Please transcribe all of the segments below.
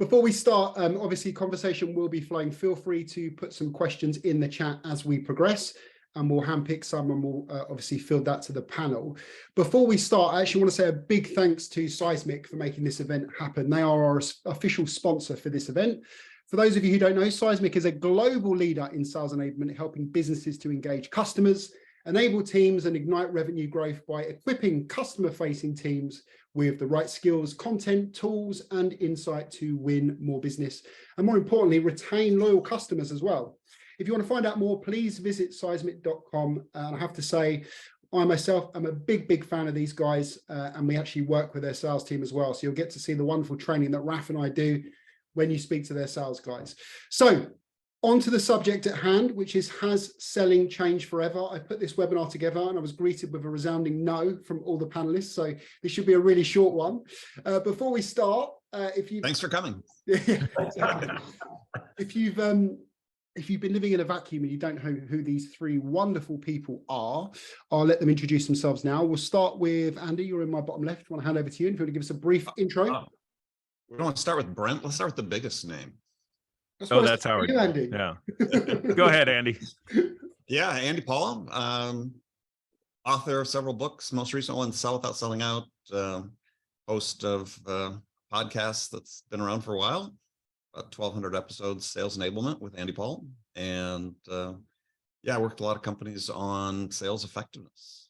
Before we start, obviously conversation will be flowing. Feel free to put some questions in the chat as we progress, and we'll handpick some and we'll obviously field that to the panel. Before we start, I actually want to say a big thanks to Seismic for making this event happen. They are our official sponsor for this event. For those of you who don't know, Seismic is a global leader in sales enablement, helping businesses to engage customers, enable teams, and ignite revenue growth by equipping customer-facing teams with the right skills, content, tools, and insight to win more business, and more importantly, retain loyal customers as well. If you want to find out more, please visit seismic.com. And I have to say, I myself am a big fan of these guys, and we actually work with their sales team as well. So you'll get to see the wonderful training that Raf and I do when you speak to their sales guys. So on to the subject at hand, which is, has selling changed forever? I put this webinar together and I was greeted with a resounding no from all the panelists. So this should be a really short one. Before we start, thanks for coming. Yeah, exactly. If you've been living in a vacuum and you don't know who these three wonderful people are, I'll let them introduce themselves now. We'll start with Andy. You're in my bottom left. I want to hand over to you. And if you want to give us a brief intro. We don't want to start with Brent. Let's start with the biggest name. That's Howard. You, Andy. Yeah. Go ahead, Andy. Yeah, Andy Paula, author of several books. Most recent one, Sell Without Selling Out. Host of podcasts that's been around for a while. About 1,200 episodes, Sales Enablement with Andy Paul. And yeah, I worked a lot of companies on sales effectiveness.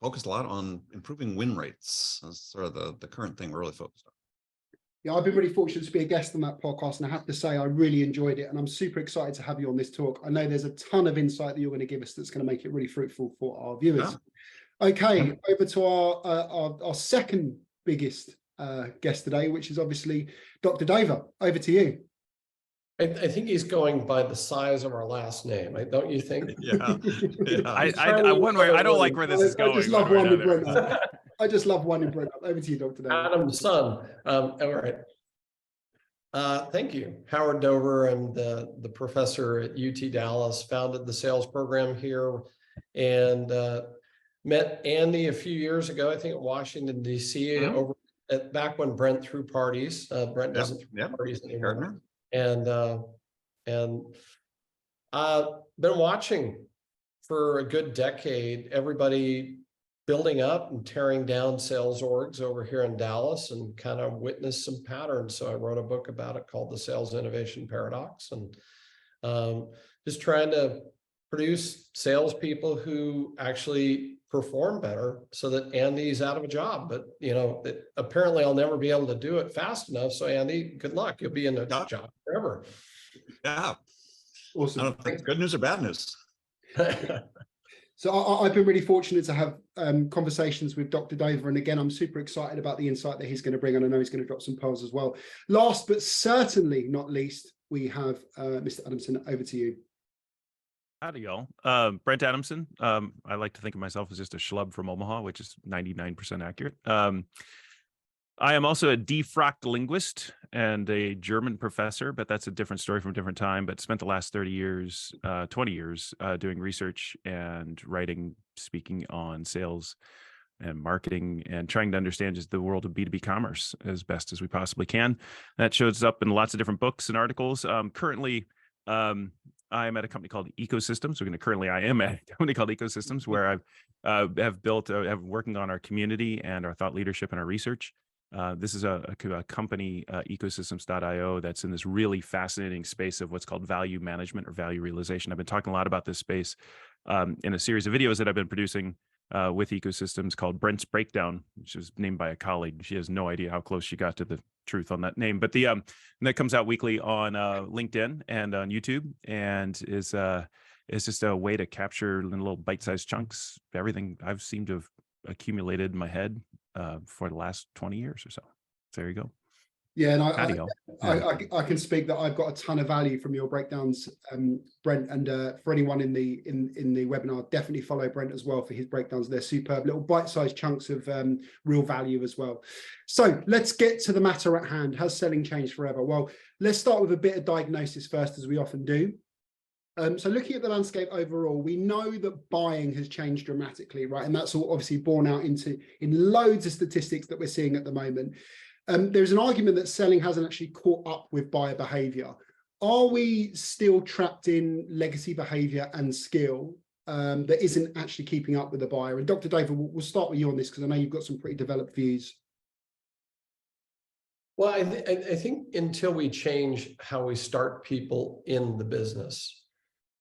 Focused a lot on improving win rates. That's sort of the current thing we're really focused on. Yeah, I've been really fortunate to be a guest on that podcast, and I have to say I really enjoyed it, and I'm super excited to have you on this talk. I know there's a ton of insight that you're going to give us that's going to make it really fruitful for our viewers. Yeah. Okay, over to our second biggest guest today, which is obviously Dr. Daver. Over to you. I think he's going by the size of our last name, don't you think? Yeah. I don't like where this is going. I just love one in Brent. I just love one in Brent. Over to you, Dr. Daver. Adam's son. All right. Thank you. Howard Dover. I'm the professor at UT Dallas, founded the sales program here, and met Andy a few years ago, I think at Washington, D.C., over back when Brent threw parties. Brent doesn't throw parties anymore. And been watching for a good decade, everybody building up and tearing down sales orgs over here in Dallas, and kind of witnessed some patterns. So I wrote a book about it called The Sales Innovation Paradox, and just trying to produce salespeople who actually perform better, so that Andy's out of a job. But apparently I'll never be able to do it fast enough. So Andy, good luck. You'll be in a job forever. Yeah. Awesome. I don't think good news or bad news. So I've been really fortunate to have conversations with Dr. Daver, and again, I'm super excited about the insight that he's going to bring, and I know he's going to drop some pearls as well. Last but certainly not least, we have Mr. Adamson. Over to you. Howdy, y'all. Brent Adamson. I like to think of myself as just a schlub from Omaha, which is 99% accurate. I am also a defrocked linguist and a German professor, but that's a different story from a different time. But spent the last 20 years doing research and writing, speaking on sales and marketing, and trying to understand just the world of B2B commerce as best as we possibly can. That shows up in lots of different books and articles. Currently, I am at a company called Ecosystems. I am at a company called Ecosystems, where I've have working on our community and our thought leadership and our research. This is a company, ecosystems.io, that's in this really fascinating space of what's called value management or value realization. I've been talking a lot about this space in a series of videos that I've been producing with Ecosystems called Brent's Breakdown, which was named by a colleague. She has no idea how close she got to the truth on that name, but and that comes out weekly on LinkedIn and on YouTube, and is just a way to capture in little bite-sized chunks everything I've seemed to have accumulated in my head for the last 20 years or so. There you go. Yeah, and I can speak that I've got a ton of value from your breakdowns, Brent. And for anyone in the webinar, definitely follow Brent as well for his breakdowns. They're superb, little bite-sized chunks of real value as well. So let's get to the matter at hand. Has selling changed forever? Well, let's start with a bit of diagnosis first, as we often do. So looking at the landscape overall, we know that buying has changed dramatically, right? And that's all obviously borne out in loads of statistics that we're seeing at the moment. there's an argument that selling hasn't actually caught up with buyer behavior. Are we still trapped in legacy behavior and skill that isn't actually keeping up with the buyer? And Dr. David, we'll start with you on this because I know you've got some pretty developed views. Well, I think until we change how we start people in the business,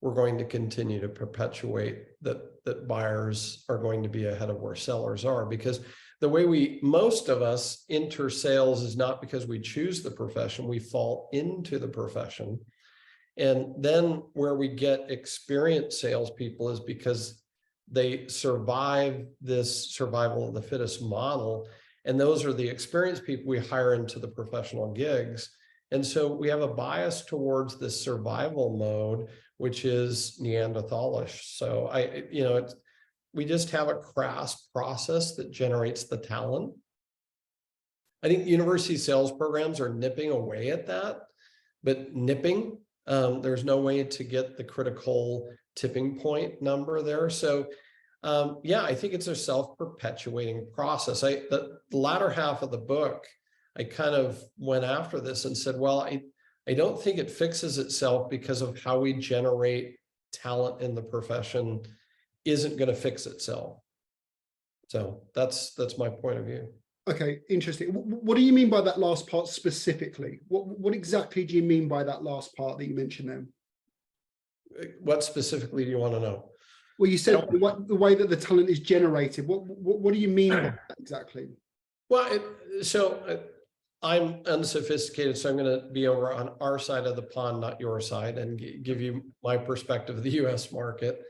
we're going to continue to perpetuate that buyers are going to be ahead of where sellers are, because the way most of us enter sales is not because we choose the profession, we fall into the profession. And then where we get experienced salespeople is because they survive this survival of the fittest model. And those are the experienced people we hire into the professional gigs. And so we have a bias towards this survival mode, which is Neanderthalish. So we just have a crass process that generates the talent. I think university sales programs are nipping away at that, but nipping, there's no way to get the critical tipping point number there. So yeah, I think it's a self-perpetuating process. The latter half of the book, I kind of went after this and said, well, I don't think it fixes itself because of how we generate talent in the profession isn't going to fix itself. So that's my point of view. Okay, interesting. What do you mean by that last part specifically? What exactly do you mean by that last part that you mentioned then? What specifically do you want to know? Well, you said the way that the talent is generated. What do you mean by that exactly? Well, I'm unsophisticated, so I'm going to be over on our side of the pond, not your side, and give you my perspective of the US market.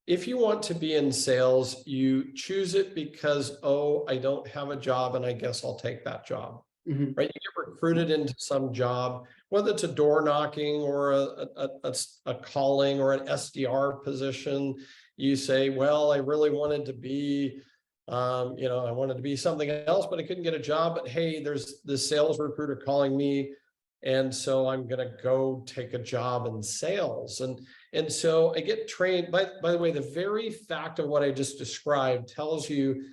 If you want to be in sales, you choose it because, oh, I don't have a job and I guess I'll take that job, right? You get recruited into some job, whether it's a door knocking or a calling or an SDR position. You say, well, I really wanted to be, I wanted to be something else, but I couldn't get a job. But hey, there's this sales recruiter calling me, and so I'm going to go take a job in sales. And so I get trained. By the way, the very fact of what I just described tells you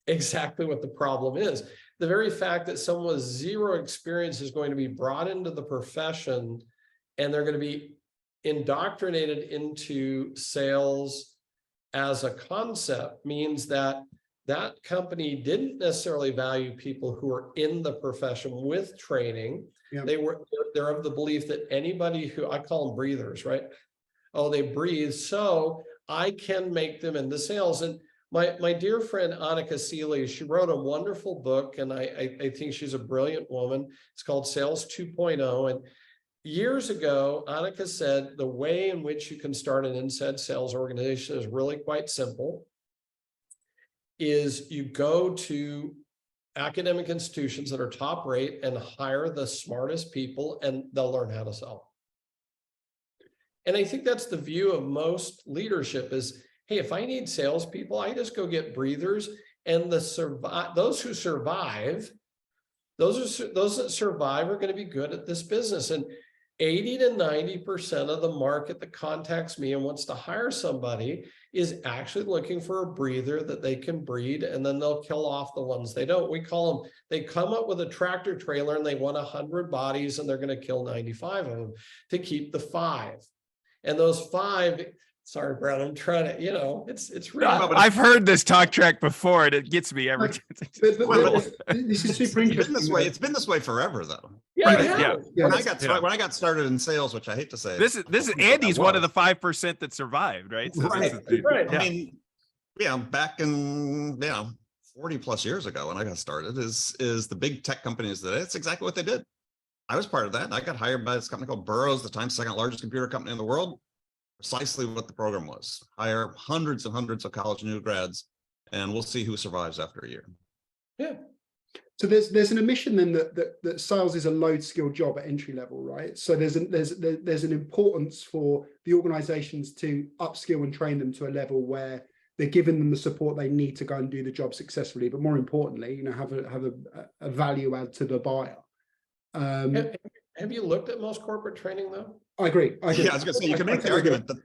exactly what the problem is. The very fact that someone with zero experience is going to be brought into the profession and they're going to be indoctrinated into sales as a concept means that that company didn't necessarily value people who are in the profession with training. Yeah. They're of the belief that anybody who, I call them breathers, right? Oh, they breathe, so I can make them into sales. And my dear friend Annika Seeley, she wrote a wonderful book, and I think she's a brilliant woman. It's called Sales 2.0. And years ago, Annika said the way in which you can start an inside sales organization is really quite simple. Is you go to academic institutions that are top rate and hire the smartest people, and they'll learn how to sell. And I think that's the view of most leadership is, hey, if I need salespeople, I just go get breathers, and those who survive, those that survive are going to be good at this business. And 80 to 90% of the market that contacts me and wants to hire somebody is actually looking for a breather that they can breed, and then they'll kill off the ones they don't. We call them, they come up with a tractor trailer and they want 100 bodies and they're going to kill 95 of them to keep the 5. And those 5, sorry, Brad, I'm trying to, it's really. I've heard this talk track before, and it gets me every time. This is super interesting. It's been this way forever, though. Yeah. When I got started in sales, which I hate to say, this is Andy's one of the 5% that survived, right? So right. I mean, back in 40 plus years ago when I got started, is the big tech companies that it's exactly what they did. I was part of that. I got hired by this company called Burroughs, the time's second largest computer company in the world. Precisely what the program was: hire hundreds and hundreds of college new grads, and we'll see who survives after a year. Yeah. So there's an admission then that sales is a low skill job at entry level, right? So there's an importance for the organizations to upskill and train them to a level where they're giving them the support they need to go and do the job successfully, but more importantly, have a value add to the buyer. Have you looked at most corporate training though? I agree. I agree. Yeah, I was going to say, you can make the argument that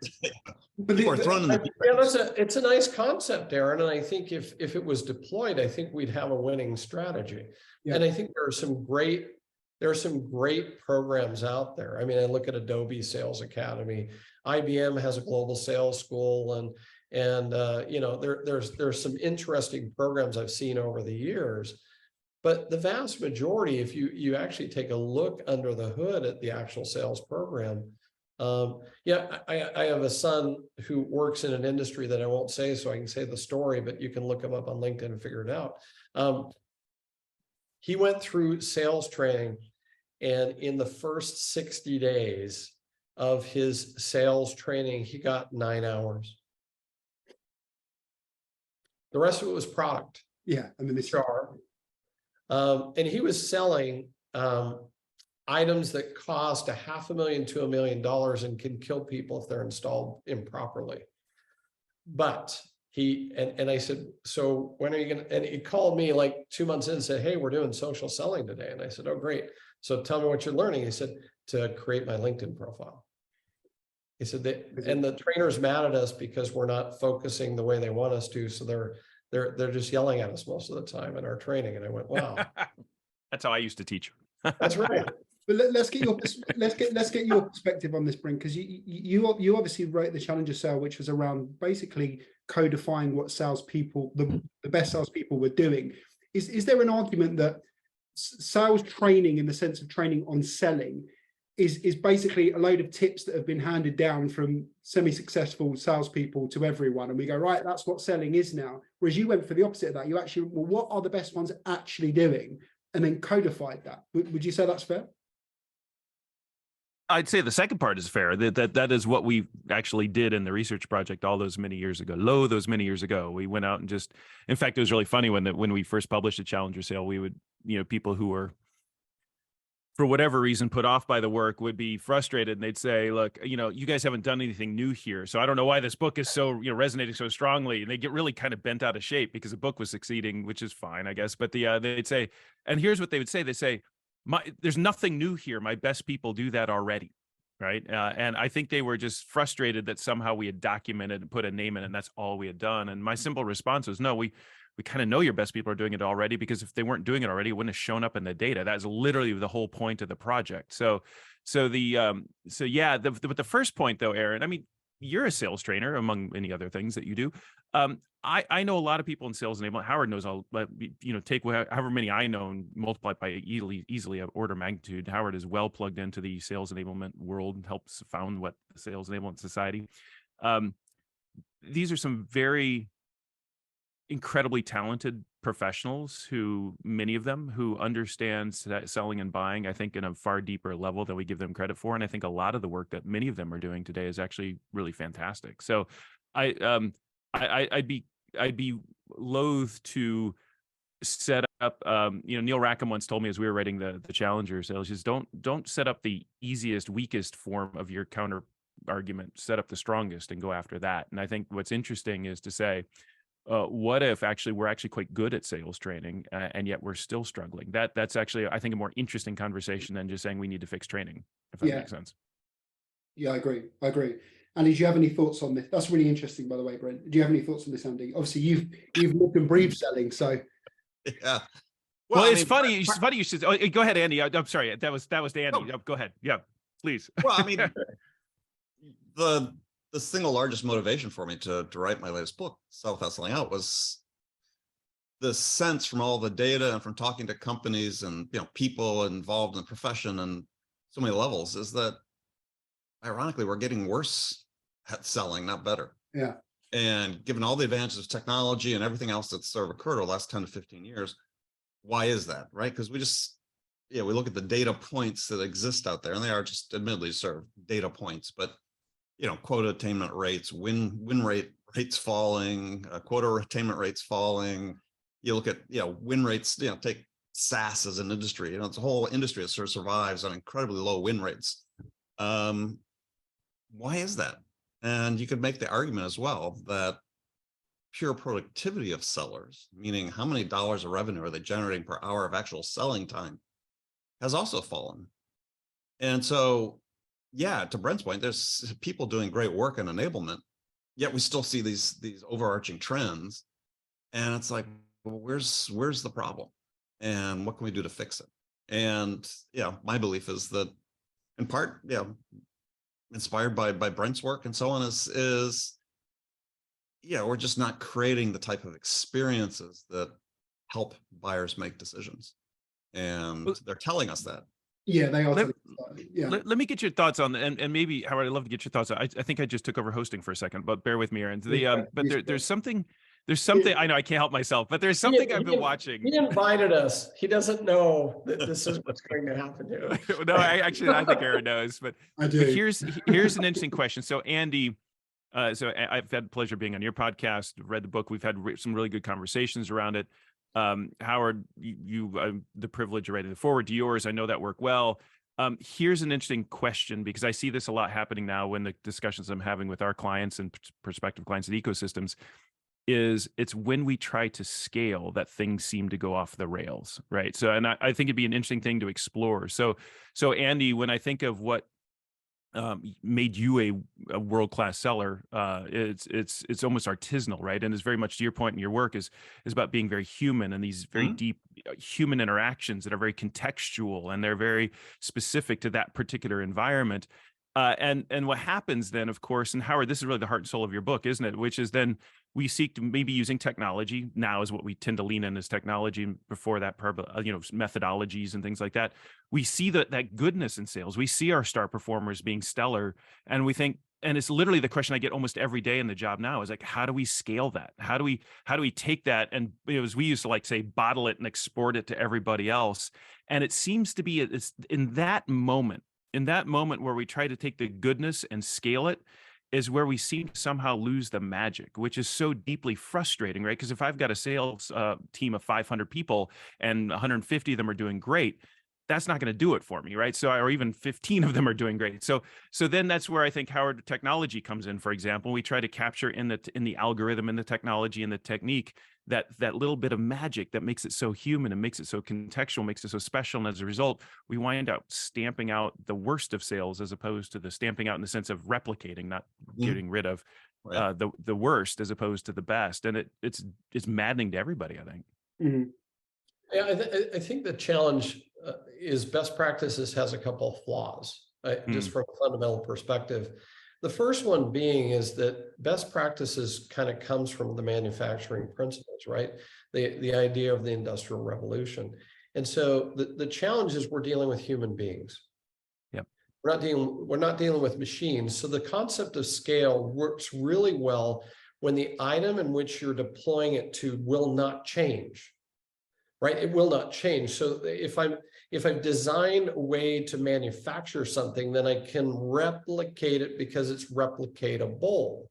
people are thrown in the deep Yeah, end. it's a nice concept, Aaron. And I think if it was deployed, I think we'd have a winning strategy. Yeah. And I think there are some great programs out there. I mean, I look at Adobe Sales Academy, IBM has a global sales school, and you know, there's some interesting programs I've seen over the years. But the vast majority, if you actually take a look under the hood at the actual sales program, yeah, I have a son who works in an industry that I won't say, so I can say the story, but you can look him up on LinkedIn and figure it out. He went through sales training, and in the first 60 days of his sales training, he got 9 hours. The rest of it was product. Yeah, I mean, this and he was selling items that cost $500,000 to $1 million and can kill people if they're installed improperly. But and I said, so when are you going to, and he called me like 2 months in and said, hey, we're doing social selling today. And I said, oh, great. So tell me what you're learning. He said, to create my LinkedIn profile. He said and the trainer's mad at us because we're not focusing the way they want us to. So they're just yelling at us most of the time in our training. And I went, wow. That's how I used to teach. That's right. But let's get your perspective on this, Brent, because you obviously wrote the Challenger Sale, which was around basically codifying what salespeople, the best salespeople were doing. Is there an argument that sales training, in the sense of training on selling, is basically a load of tips that have been handed down from semi-successful salespeople to everyone, and we go, right, that's what selling is now? Whereas you went for the opposite of that. You actually, well, what are the best ones actually doing, and then codified that. Would you say that's fair? I'd say the second part is fair. That is what we actually did in the research project all those many years ago. We went out and just, in fact, it was really funny when we first published a Challenger Sale, we would, you know, people who were, for whatever reason, put off by the work would be frustrated, and they'd say, look, you know, you guys haven't done anything new here, so I don't know why this book is so, you know, resonating so strongly. And they get really kind of bent out of shape because the book was succeeding, which is fine, I guess. But they'd say, and here's what they would say. They say, there's nothing new here. My best people do that already. Right. And I think they were just frustrated that somehow we had documented and put a name in it, and that's all we had done. And my simple response was, no, we kind of know your best people are doing it already, because if they weren't doing it already, it wouldn't have shown up in the data. That's literally the whole point of the project. So yeah, but the first point though, Aaron, I mean, you're a sales trainer among many other things that you do. I know a lot of people in sales enablement. Howard knows all, you know, take however many I know and multiply by easily an order of magnitude. Howard is well plugged into the sales enablement world and helps found what the Sales Enablement Society. These are some very incredibly talented professionals who, many of them, who understand selling and buying, I think, in a far deeper level than we give them credit for. And I think a lot of the work that many of them are doing today is actually really fantastic. So I'd be loath to set up, you know, Neil Rackham once told me as we were writing the Challenger Sales, just don't set up the easiest, weakest form of your counter argument, set up the strongest and go after that. And I think what's interesting is to say, what if actually we're actually quite good at sales training, and yet we're still struggling? That's actually, I think, a more interesting conversation than just saying we need to fix training, if that makes sense. Yeah, I agree. Andy, do you have any thoughts on this? That's really interesting, by the way, Brent. Do you have any thoughts on this, Andy? Obviously, you've lived and breathed selling, so. Yeah. Well, it's funny. It's funny you should. Oh, go ahead, Andy. I'm sorry. That was to Andy. No. Go ahead. Yeah, please. Well, I mean, the single largest motivation for me to write my latest book, Sell Without Selling Out, was the sense from all the data and from talking to companies and, you know, people involved in the profession and so many levels, is that ironically we're getting worse at selling, not better. Yeah. And given all the advances of technology and everything else that's sort of occurred over the last 10 to 15 years, why is that, right? Because we just, we look at the data points that exist out there, and they are just admittedly sort of data points, but, you know, quota attainment rates, win rates falling, quota attainment rates falling. You look at, win rates, take SaaS as an industry, it's a whole industry that sort of survives on incredibly low win rates. Why is that? And you could make the argument as well that pure productivity of sellers, meaning how many dollars of revenue are they generating per hour of actual selling time, has also fallen. And so yeah, to Brent's point, there's people doing great work in enablement, yet we still see these overarching trends. And it's like, well, where's the problem? And what can we do to fix it? And yeah, my belief is that in part, yeah, inspired by Brent's work and so on, is yeah, we're just not creating the type of experiences that help buyers make decisions. And they're telling us that. Yeah, they are. Let me get your thoughts on, and maybe Howard, I'd love to get your thoughts. I think I just took over hosting for a second, but bear with me, Aaron. There's something I know I can't help myself, but there's something I've been watching. He invited us. He doesn't know that this is what's going to happen to him. No, I think Aaron knows, but here's an interesting question. So Andy, so I've had the pleasure of being on your podcast, read the book. We've had some really good conversations around it. Howard, you the privilege of writing it forward to yours. I know that work well. Here's an interesting question, because I see this a lot happening now when the discussions I'm having with our clients and prospective clients and ecosystems is it's when we try to scale that things seem to go off the rails, right? So, and I think it'd be an interesting thing to explore. So Andy, when I think of what made you a world-class seller, it's almost artisanal, right? And it's very much to your point in your work is about being very human, and these very deep human interactions that are very contextual, and they're very specific to that particular environment. And what happens then, of course, and Howard, this is really the heart and soul of your book, isn't it? Which is then we seek to maybe using technology now is what we tend to lean in as technology, and before that, methodologies and things like that. We see that goodness in sales. We see our star performers being stellar, and we think, and it's literally the question I get almost every day in the job now is like, how do we scale that? How do we take that? And as we used to like say, bottle it and export it to everybody else. And it seems to be it's in that moment where we try to take the goodness and scale it is where we seem to somehow lose the magic, which is so deeply frustrating, right? Because if I've got a sales team of 500 people and 150 of them are doing great, that's not going to do it for me, right? So, or even 15 of them are doing great. So then that's where I think Howard technology comes in. For example, we try to capture in the algorithm and the technology and the technique that little bit of magic that makes it so human and makes it so contextual, makes it so special. And as a result, we wind up stamping out the worst of sales as opposed to the stamping out in the sense of replicating, not getting rid of the worst as opposed to the best. And it's maddening to everybody, I think. Mm-hmm. Yeah, I think the challenge is best practices has a couple of flaws, just from a fundamental perspective. The first one being is that best practices kind of comes from the manufacturing principles, right? The idea of the Industrial Revolution. And so the challenge is we're dealing with human beings. Yep. We're not dealing with machines. So the concept of scale works really well when the item in which you're deploying it to will not change. Right? It will not change. So if I've designed a way to manufacture something, then I can replicate it because it's replicatable.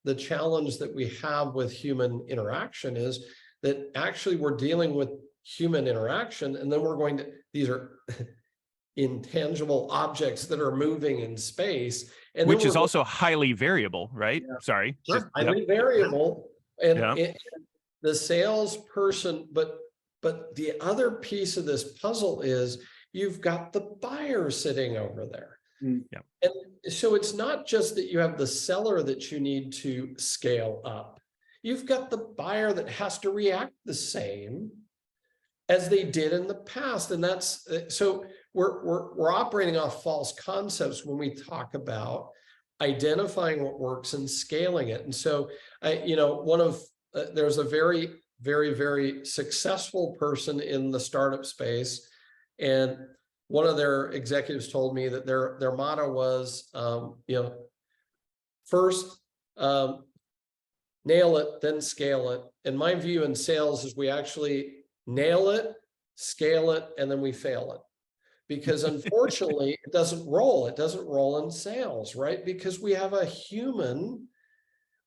The challenge that we have with human interaction is that actually we're dealing with human interaction, and then these are intangible objects that are moving in space. And which is also highly variable, right? Yeah. Sorry. Sure. Highly variable. And the salesperson, but the other piece of this puzzle is you've got the buyer sitting over there. Yeah. And so it's not just that you have the seller that you need to scale up. You've got the buyer that has to react the same as they did in the past. And that's so we're operating off false concepts when we talk about identifying what works and scaling it. And so there's a very, very successful person in the startup space, and one of their executives told me that their motto was, first nail it, then scale it. And my view in sales is we actually nail it, scale it, and then we fail it. Because unfortunately, it doesn't roll. It doesn't roll in sales, right? Because we have a human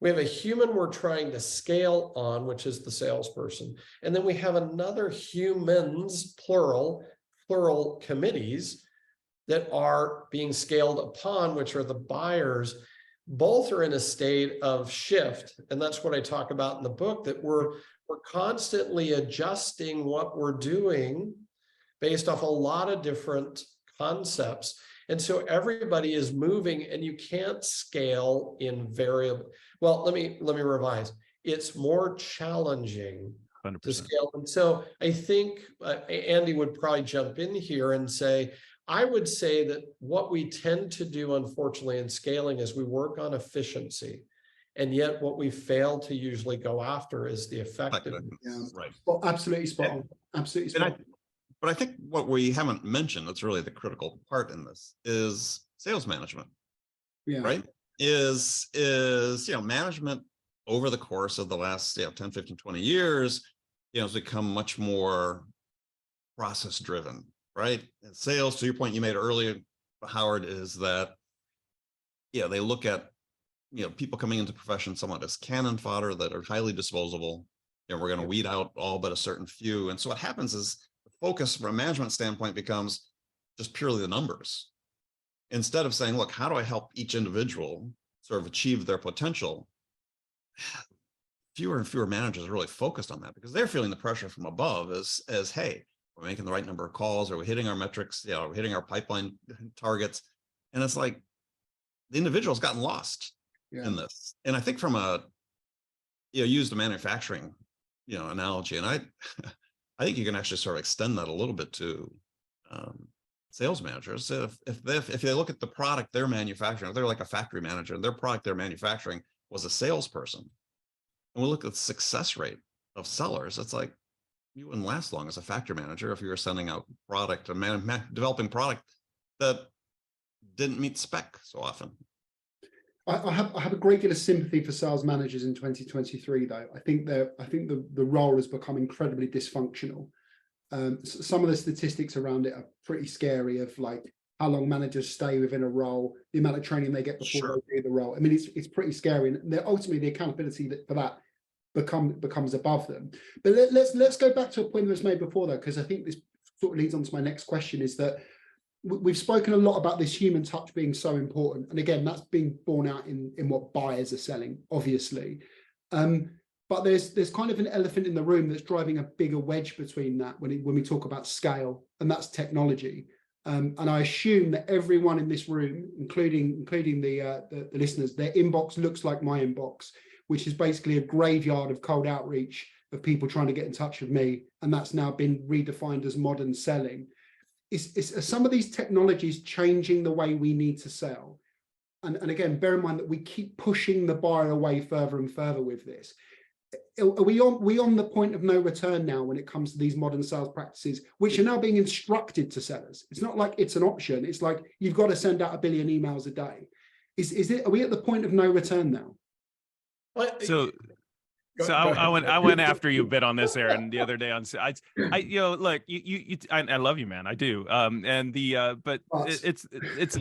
we're trying to scale on, which is the salesperson. And then we have another humans, plural committees that are being scaled upon, which are the buyers. Both are in a state of shift. And that's what I talk about in the book, that we're constantly adjusting what we're doing based off a lot of different concepts. And so everybody is moving, and you can't scale in variable. Well, let me revise. It's more challenging 100%. to scale. And so I think Andy would probably jump in here and say, I would say that what we tend to do, unfortunately, in scaling is we work on efficiency. And yet what we fail to usually go after is the effectiveness. Yeah. Right. Well, absolutely spot on. Absolutely spot on. But I think what we haven't mentioned, that's really the critical part in this, is sales management. Yeah. Right? Is management over the course of the last 10, 15, 20 years, has become much more process driven, right? And sales, to your point you made earlier, Howard, is that they look at people coming into profession somewhat as cannon fodder that are highly disposable. We're going to weed out all but a certain few. And so what happens is the focus from a management standpoint becomes just purely the numbers. Instead of saying, look, how do I help each individual sort of achieve their potential? Fewer and fewer managers are really focused on that because they're feeling the pressure from above as hey, we're making the right number of calls, or we're hitting our metrics, we're hitting our pipeline targets. And it's like the individual's gotten lost in this. And I think from a, use the manufacturing, analogy. And I think you can actually sort of extend that a little bit to sales managers. If they look at the product they're manufacturing, if they're like a factory manager and their product they're manufacturing was a salesperson, and we look at the success rate of sellers, it's like you wouldn't last long as a factory manager if you were sending out product and developing product that didn't meet spec so often. I have a great deal of sympathy for sales managers in 2023, though. I think the role has become incredibly dysfunctional. Some of the statistics around it are pretty scary, of like how long managers stay within a role, the amount of training they get before they do the role. I mean, it's pretty scary, and ultimately the accountability for that becomes above them. But let's go back to a point that was made before, though, because I think this sort of leads on to my next question, is that we've spoken a lot about this human touch being so important, and again, that's being borne out in what buyers are selling, obviously. But there's kind of an elephant in the room that's driving a bigger wedge between that when we talk about scale, and that's technology. And I assume that everyone in this room, including the listeners, their inbox looks like my inbox, which is basically a graveyard of cold outreach of people trying to get in touch with me, and that's now been redefined as modern selling. Is some of these technologies changing the way we need to sell? And again, bear in mind that we keep pushing the buyer away further and further with this. Are we on the point of no return now when it comes to these modern sales practices, which are now being instructed to sellers? It's not like it's an option. It's like you've got to send out 1 billion emails a day. Are we at the point of no return now? So I went after you a bit on this, Aaron, the other day on look, I love you, man, I do. But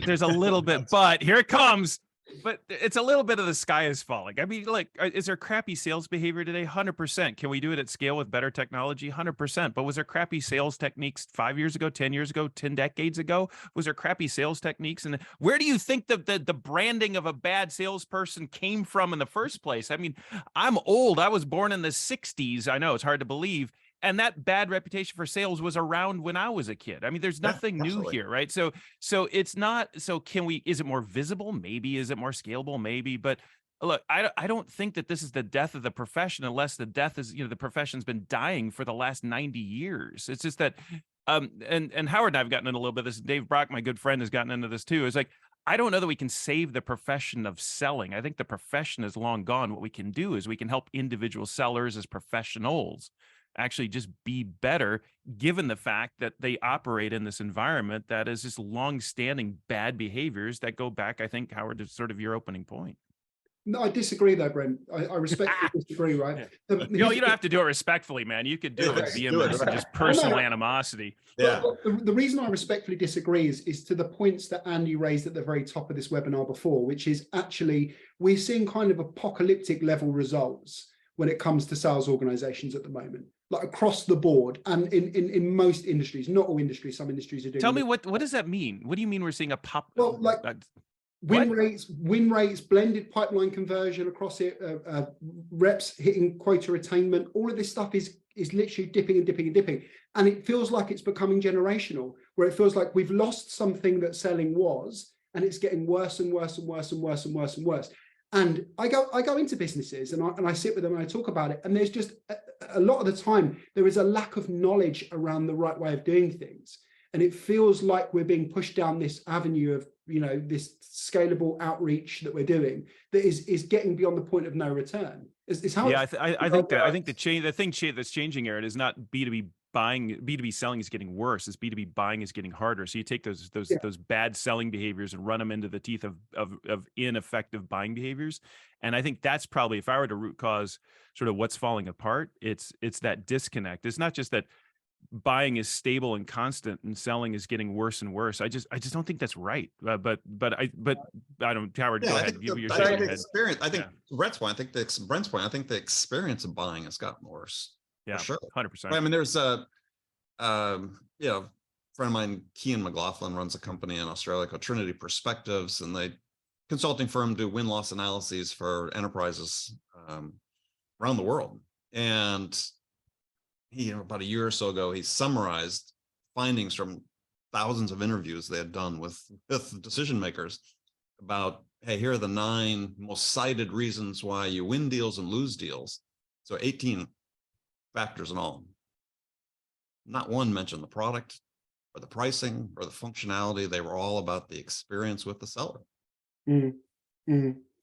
there's a little bit, but here it comes. But it's a little bit of the sky is falling. I mean, like, is there crappy sales behavior today? 100%. Can we do it at scale with better technology? 100%. But was there crappy sales techniques 5 years ago, 10 years ago, 10 decades ago? Was there crappy sales techniques? And where do you think the branding of a bad salesperson came from in the first place? I mean, I'm old. I was born in the 60s. I know it's hard to believe. And that bad reputation for sales was around when I was a kid. I mean, there's nothing new here, right? So it's not, so is it more visible? Maybe. Is it more scalable? Maybe. But look, I don't think that this is the death of the profession, unless the death is, the profession's been dying for the last 90 years. It's just that, and Howard and I've gotten into a little bit of this. Dave Brock, my good friend, has gotten into this too. It's like, I don't know that we can save the profession of selling. I think the profession is long gone. What we can do is we can help individual sellers as professionals actually just be better, given the fact that they operate in this environment that is just long-standing bad behaviors that go back, I think, Howard, to sort of your opening point. No, I disagree though, Brent. I respectfully disagree, right? You don't have to do it respectfully, man. You could do it with vehemence and just personal animosity. Yeah. The reason I respectfully disagree is to the points that Andy raised at the very top of this webinar before, which is actually we're seeing kind of apocalyptic level results when it comes to sales organizations at the moment, like across the board and in most industries, not all industries, some industries are doing. Tell me what does that mean? What do you mean we're seeing well, like win rates, blended pipeline conversion across it, reps hitting quota attainment, all of this stuff is literally dipping and dipping and dipping. And it feels like it's becoming generational, where it feels like we've lost something that selling was, and it's getting worse and worse and worse and worse and worse and worse. And I go into businesses and I sit with them and I talk about it. And there's just a lot of the time, there is a lack of knowledge around the right way of doing things. And it feels like we're being pushed down this avenue of, this scalable outreach that we're doing that is getting beyond the point of no return. Is how I think the thing that's changing, Aaron, is not B2B buying. B2B selling is getting worse. It's B2B buying is getting harder. So you take those bad selling behaviors and run them into the teeth of ineffective buying behaviors. And I think that's probably, if I were to root cause sort of what's falling apart, it's that disconnect. It's not just that buying is stable and constant and selling is getting worse and worse. I just don't think that's right. But I don't, Howard, go ahead. I think Brent's point, I think the experience of buying has gotten worse. Yeah, for sure. 100%. I mean, there's a friend of mine, Kean McLaughlin, runs a company in Australia called Trinity Perspectives, and they consulting firm do win-loss analyses for enterprises around the world. And about a year or so ago, he summarized findings from thousands of interviews they had done with decision makers about, hey, here are the 9 most cited reasons why you win deals and lose deals. So 18 factors in all. Not one mentioned the product or the pricing or the functionality. They were all about the experience with the seller.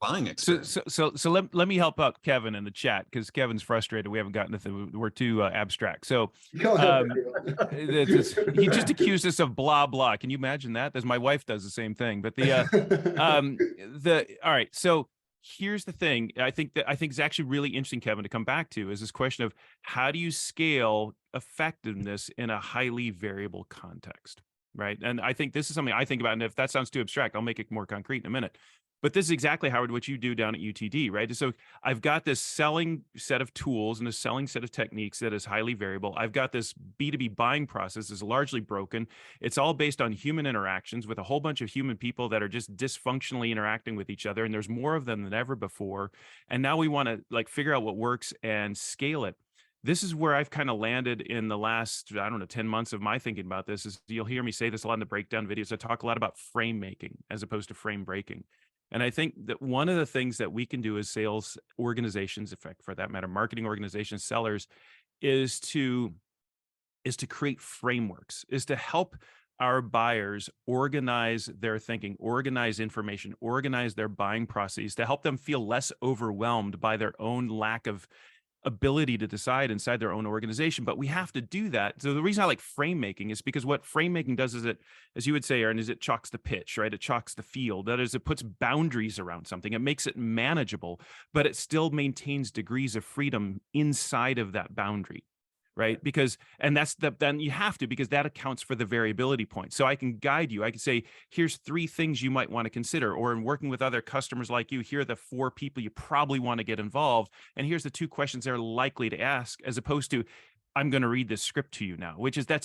Buying experience. So let me help out Kevin in the chat, because Kevin's frustrated. We haven't gotten to we're too abstract. So he just accused us of blah blah. Can you imagine that? My wife does the same thing. But all right. So here's the thing. I think it's actually really interesting, Kevin, to come back to is this question of how do you scale effectiveness in a highly variable context, right? And I think this is something I think about. And if that sounds too abstract, I'll make it more concrete in a minute. But this is exactly, Howard, what you do down at UTD, right? So I've got this selling set of tools and a selling set of techniques that is highly variable. I've got this B2B buying process is largely broken. It's all based on human interactions with a whole bunch of human people that are just dysfunctionally interacting with each other. And there's more of them than ever before. And now we want to figure out what works and scale it. This is where I've kind of landed in the last, 10 months of my thinking about this. Is you'll hear me say this a lot in the breakdown videos. I talk a lot about frame making as opposed to frame breaking. And I think that one of the things that we can do as sales organizations, for that matter, marketing organizations, sellers, is to create frameworks, is to help our buyers organize their thinking, organize information, organize their buying processes, to help them feel less overwhelmed by their own lack of ability to decide inside their own organization. But we have to do that. So the reason I like frame making is because what frame making does is it, as you would say, Aaron, is it chalks the pitch, right? It chalks the field. That is, it puts boundaries around something. It makes it manageable, but it still maintains degrees of freedom inside of that boundary. Right. Because, and then you have to, because that accounts for the variability point. So I can guide you. I can say, here's 3 things you might want to consider, or in working with other customers like you, here are the 4 people you probably want to get involved. And here's the 2 questions they're likely to ask, as opposed to, I'm going to read this script to you now, which is I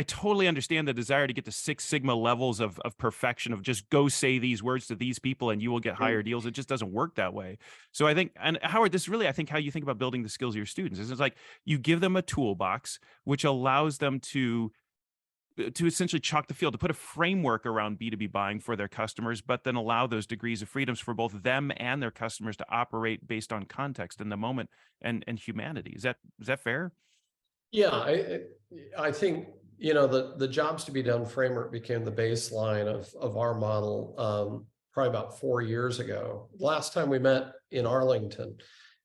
totally understand the desire to get to 6 Sigma levels of perfection, of just go say these words to these people and you will get higher deals. It just doesn't work that way. So I think, and Howard, this is really, I think, how you think about building the skills of your students. It's like you give them a toolbox, which allows them to essentially chalk the field, to put a framework around B2B buying for their customers, but then allow those degrees of freedoms for both them and their customers to operate based on context in the moment and humanity. Is that fair? Yeah, I think, the jobs to be done framework became the baseline of our model probably about 4 years ago. Last time we met in Arlington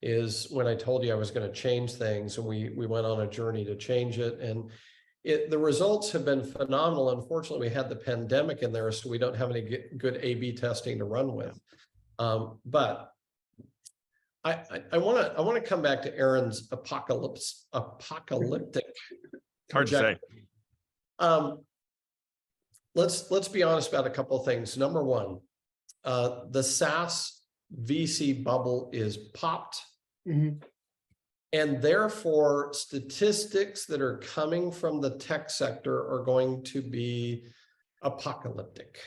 is when I told you I was going to change things, and we went on a journey to change it. And the results have been phenomenal. Unfortunately, we had the pandemic in there, so we don't have any good A/B testing to run with. But I want to come back to Aaron's apocalyptic. Hard to say. Let's be honest about a couple of things. Number one, the SaaS VC bubble is popped. And therefore, statistics that are coming from the tech sector are going to be apocalyptic.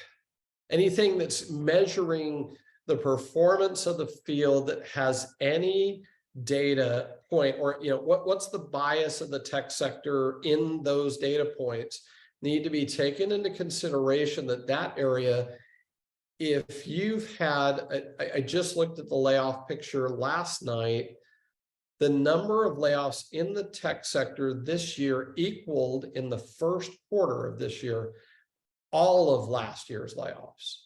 Anything that's measuring the performance of the field that has any data point, or what's the bias of the tech sector in those data points, need to be taken into consideration. That area, if you've had, I just looked at the layoff picture last night, the number of layoffs in the tech sector this year equaled in the first quarter of this year all of last year's layoffs.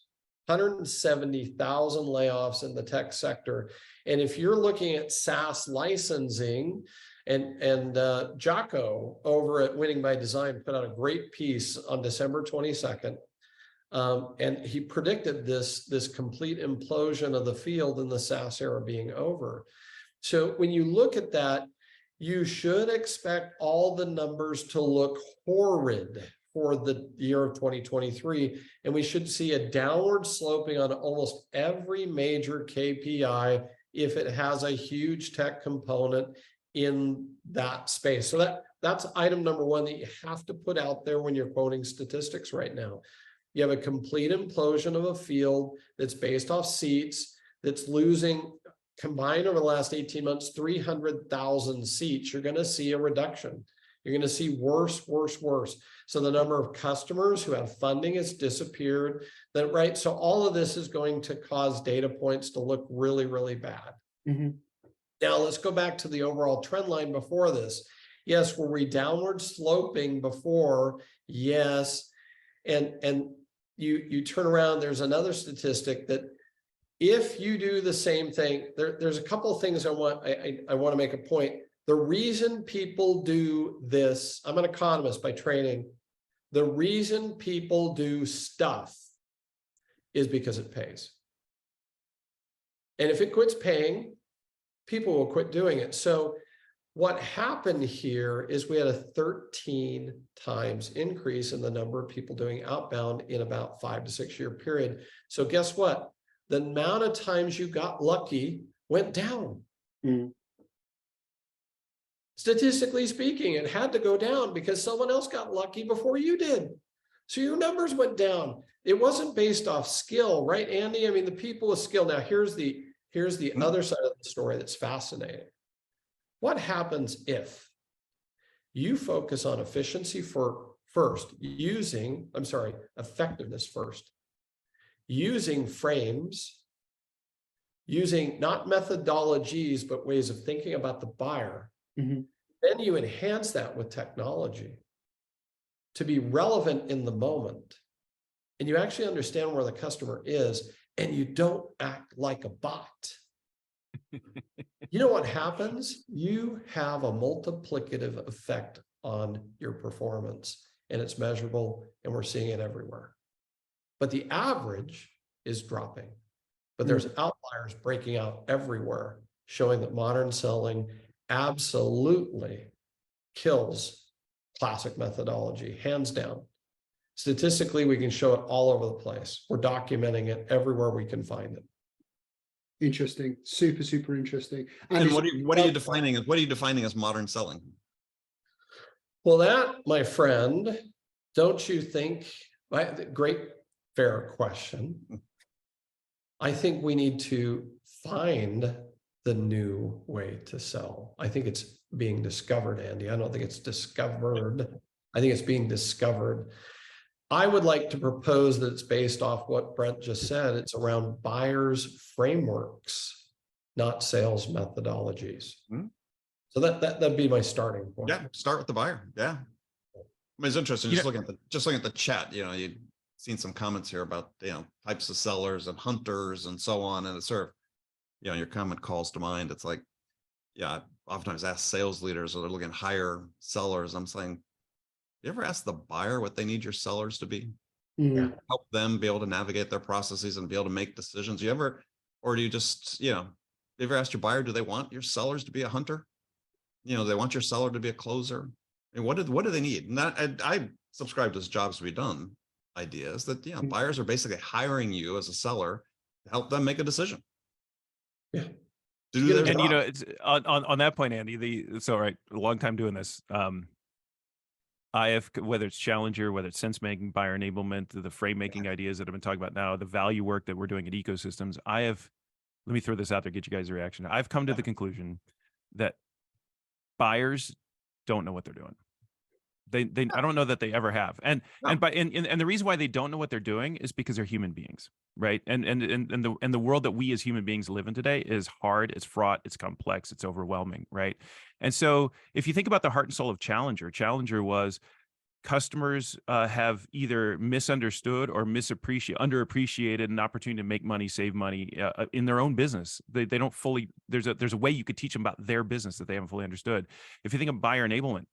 170,000 layoffs in the tech sector. And if you're looking at SaaS licensing, and Jocko over at Winning by Design put out a great piece on December 22nd. And he predicted this complete implosion of the field in the SaaS era being over. So when you look at that, you should expect all the numbers to look horrid for the year of 2023. And we should see a downward sloping on almost every major KPI if it has a huge tech component in that space. So that's item number one that you have to put out there when you're quoting statistics right now. You have a complete implosion of a field that's based off seats, that's losing, combined over the last 18 months, 300,000 seats. You're going to see a reduction. You're going to see worse. So the number of customers who have funding has disappeared. Right? So all of this is going to cause data points to look really, really bad. Mm-hmm. Now let's go back to the overall trend line before this. Yes, were we downward sloping before? Yes. And you turn around, there's another statistic that if you do the same thing, there's a couple of things I want to make a point. The reason people do this, I'm an economist by training. The reason people do stuff is because it pays. And if it quits paying, people will quit doing it. So what happened here is we had a 13 times increase in the number of people doing outbound in about 5 to 6 year period. So guess what? The amount of times you got lucky went down. Mm. Statistically speaking, it had to go down because someone else got lucky before you did. So your numbers went down. It wasn't based off skill, right, Andy? I mean, the people with skill. Now, here's the other side of the story that's fascinating. What happens if you focus on efficiency effectiveness first, using frames, using not methodologies, but ways of thinking about the buyer. Mm-hmm. Then you enhance that with technology to be relevant in the moment. And you actually understand where the customer is, and you don't act like a bot. You know what happens? You have a multiplicative effect on your performance, and it's measurable, and we're seeing it everywhere. But the average is dropping. But there's outliers breaking out everywhere, showing that modern selling absolutely kills classic methodology, hands down. Statistically, we can show it all over the place. We're documenting it everywhere we can find it. Interesting. Super interesting. And what are you defining as modern selling? Well, that, my friend, don't you think, great, fair question. I think we need to find the new way to sell. I think it's being discovered, Andy. I don't think it's discovered. I think it's being discovered. I would like to propose that it's based off what Brent just said. It's around buyers' frameworks, not sales methodologies. Mm-hmm. So that'd be my starting point. Yeah, start with the buyer. Yeah, I mean, it's interesting. Just looking at the chat. You know, you've seen some comments here about types of sellers and hunters and so on, and it's sort of, your comment calls to mind. It's like, I oftentimes ask sales leaders, or they're looking to hire sellers. I'm saying, you ever ask the buyer what they need your sellers to be? Mm-hmm. Help them be able to navigate their processes and be able to make decisions. Or do you just, you ever asked your buyer, do they want your sellers to be a hunter? They want your seller to be a closer. And what do they need? And I subscribe to this jobs to be done ideas that, buyers are basically hiring you as a seller to help them make a decision. Yeah. To do their job. It's on that point, Andy, a long time doing this. I have, whether it's Challenger, whether it's sense making, buyer enablement, the frame making ideas that I've been talking about now, the value work that we're doing at ecosystems, let me throw this out there, get you guys a reaction. I've come to the conclusion that buyers don't know what they're doing. I don't know that they ever have. And the reason why they don't know what they're doing is because they're human beings, right? And the world that we as human beings live in today is hard, it's fraught, it's complex, it's overwhelming, right? And so if you think about the heart and soul of Challenger was customers have either misunderstood or underappreciated an opportunity to make money, save money in their own business. They don't fully, there's a way you could teach them about their business that they haven't fully understood. If you think of buyer enablement,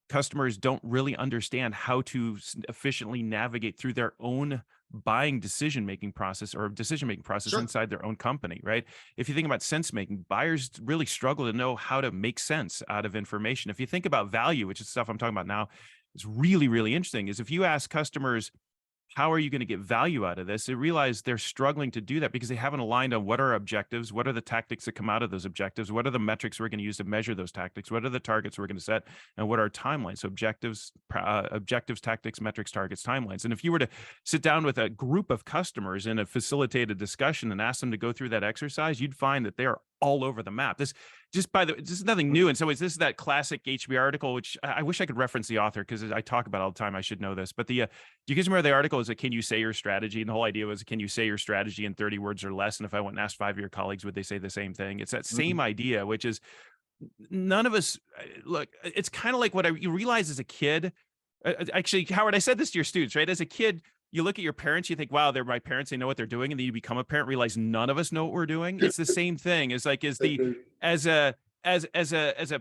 customers don't really understand how to efficiently navigate through their own buying decision-making process Sure. inside their own company, right? If you think about sense-making, buyers really struggle to know how to make sense out of information. If you think about value, which is stuff I'm talking about now, it's really, really interesting, is if you ask customers, how are you going to get value out of this? They realize they're struggling to do that because they haven't aligned on what are objectives, what are the tactics that come out of those objectives, what are the metrics we're going to use to measure those tactics, what are the targets we're going to set, and what are timelines? So objectives, tactics, metrics, targets, timelines. And if you were to sit down with a group of customers in a facilitated discussion and ask them to go through that exercise, you'd find that they are all over the map. This is nothing new in some ways. This is that classic HB article, which I wish I could reference the author because I talk about it all the time. I should know this. But do you guys remember the article? Is that can you say your strategy? And the whole idea was, can you say your strategy in 30 words or less? And if I went and asked 5 of your colleagues, would they say the same thing? It's that same idea, which is none of us look. It's kind of like you realize as a kid. Actually, Howard, I said this to your students, right? As a kid, you look at your parents, you think, wow, they're my parents, they know what they're doing. And then you become a parent, realize none of us know what we're doing. It's the same thing. It's like, as a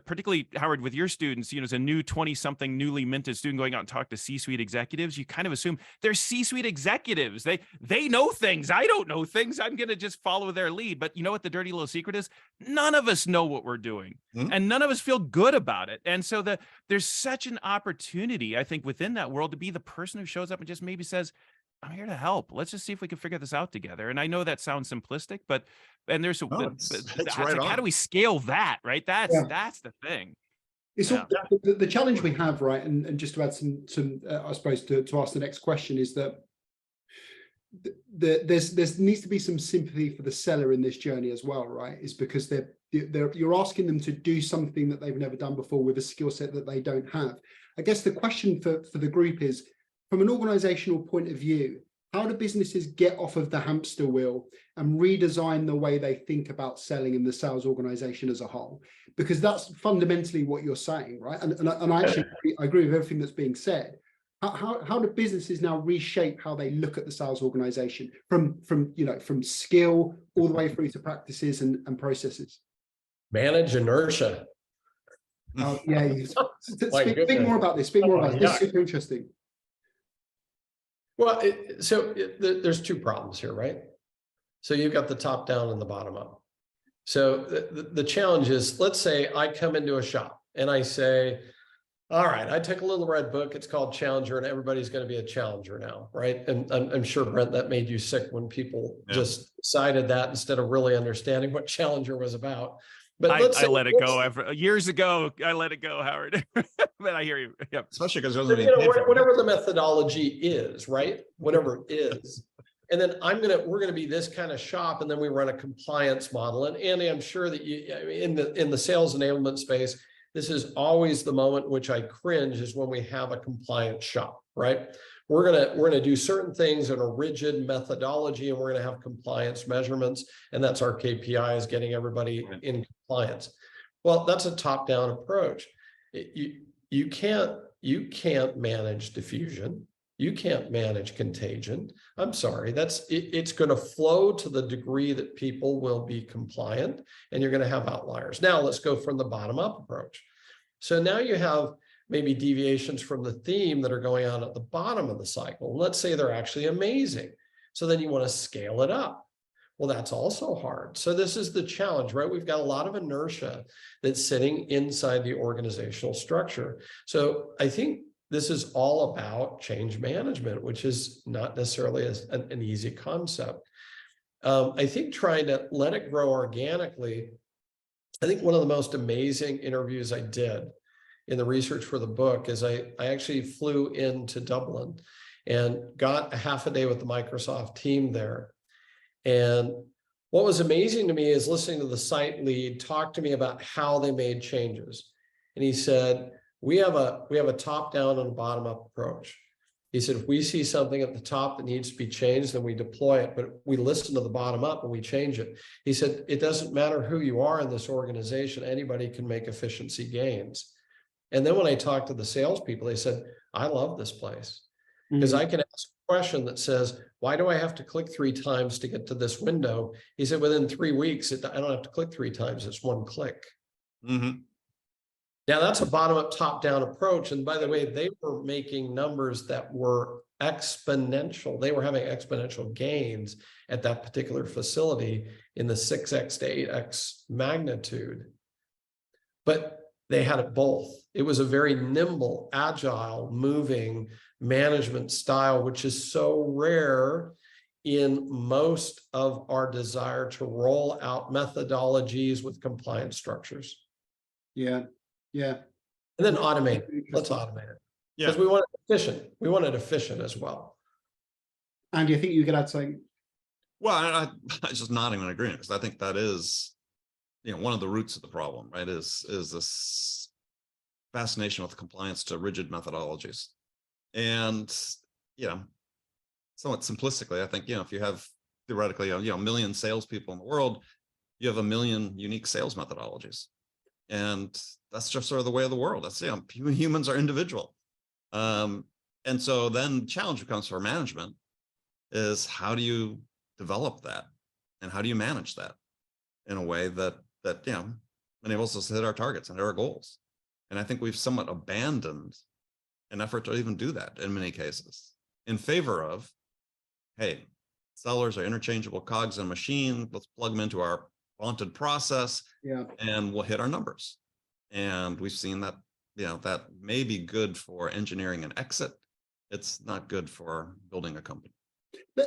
particularly, Howard, with your students, as a new 20-something newly minted student going out and talk to C-suite executives, you kind of assume they're C-suite executives. They know things. I don't know things. I'm going to just follow their lead. But you know what the dirty little secret is? None of us know what we're doing, and none of us feel good about it. And so there's such an opportunity, I think, within that world to be the person who shows up and just maybe says, I'm here to help. Let's just see if we can figure this out together. And I know that sounds simplistic, it's right, how do we scale that, right? That's the thing. It's all, the challenge we have, right? And just to add some I suppose to ask the next question is that there needs to be some sympathy for the seller in this journey as well, right? Is because you're asking them to do something that they've never done before with a skill set that they don't have. I guess the question for the group is, from an organizational point of view, how do businesses get off of the hamster wheel and redesign the way they think about selling in the sales organization as a whole? Because that's fundamentally what you're saying, right? And I actually agree with everything that's being said. How do businesses now reshape how they look at the sales organization from skill all the way through to practices and processes? Manage inertia. Speak more about this. Speak more about this. This is super interesting. Well, there's two problems here, right? So you've got the top down and the bottom up. So the challenge is, let's say I come into a shop and I say, all right, I took a little red book, it's called Challenger, and everybody's going to be a challenger now, right? And I'm sure, Brent, that made you sick when people just decided that instead of really understanding what Challenger was about. But I let it go years ago. I let it go, Howard. But I hear you. Yep. Especially because whatever the methodology is, right? Whatever it is. And then we're gonna be this kind of shop, and then we run a compliance model. And Andy, I'm sure that in the sales enablement space, this is always the moment which I cringe is when we have a compliance shop, right? We're gonna do certain things in a rigid methodology, and we're gonna have compliance measurements, and that's our KPI, is getting everybody in compliance. Well, that's a top-down approach. You can't manage diffusion. You can't manage contagion. I'm sorry, it's going to flow to the degree that people will be compliant, and you're going to have outliers. Now let's go from the bottom-up approach. So now you have maybe deviations from the theme that are going on at the bottom of the cycle. Let's say they're actually amazing. So then you want to scale it up. Well, that's also hard. So this is the challenge, right? We've got a lot of inertia that's sitting inside the organizational structure. So I think this is all about change management, which is not necessarily an easy concept. I think trying to let it grow organically, I think one of the most amazing interviews I did in the research for the book is I actually flew into Dublin and got a half a day with the Microsoft team there. And what was amazing to me is listening to the site lead talk to me about how they made changes. And he said, we have a top-down and a bottom-up approach. He said, if we see something at the top that needs to be changed, then we deploy it, but we listen to the bottom up and we change it. He said, it doesn't matter who you are in this organization, anybody can make efficiency gains. And then when I talked to the salespeople, they said, I love this place because I can ask a question that says, why do I have to click 3 times to get to this window? He said, within 3 weeks, I don't have to click 3 times. It's 1 click. Mm-hmm. Now that's a bottom-up, top-down approach. And by the way, they were making numbers that were exponential. They were having exponential gains at that particular facility in the 6x to 8x magnitude. But they had it both. It was a very nimble, agile, moving management style, which is so rare in most of our desire to roll out methodologies with compliance structures. Yeah. Yeah. And then automate. Let's automate it. Yeah. Because we want it efficient. We want it efficient as well. And you think you could add something? Well, I just nodding in agreement, because I think that is, one of the roots of the problem, right? Is this fascination with compliance to rigid methodologies. And, somewhat simplistically, I think, if you have theoretically, a million salespeople in the world, you have a million unique sales methodologies. And that's just sort of the way of the world. That's, humans are individual. And so then the challenge becomes for management is, how do you develop that? And how do you manage that in a way that enables us to hit our targets and hit our goals? And I think we've somewhat abandoned an effort to even do that in many cases, in favor of, hey, sellers are interchangeable cogs in a machine. Let's plug them into our vaunted process, and we'll hit our numbers. And we've seen that, that may be good for engineering an exit. It's not good for building a company.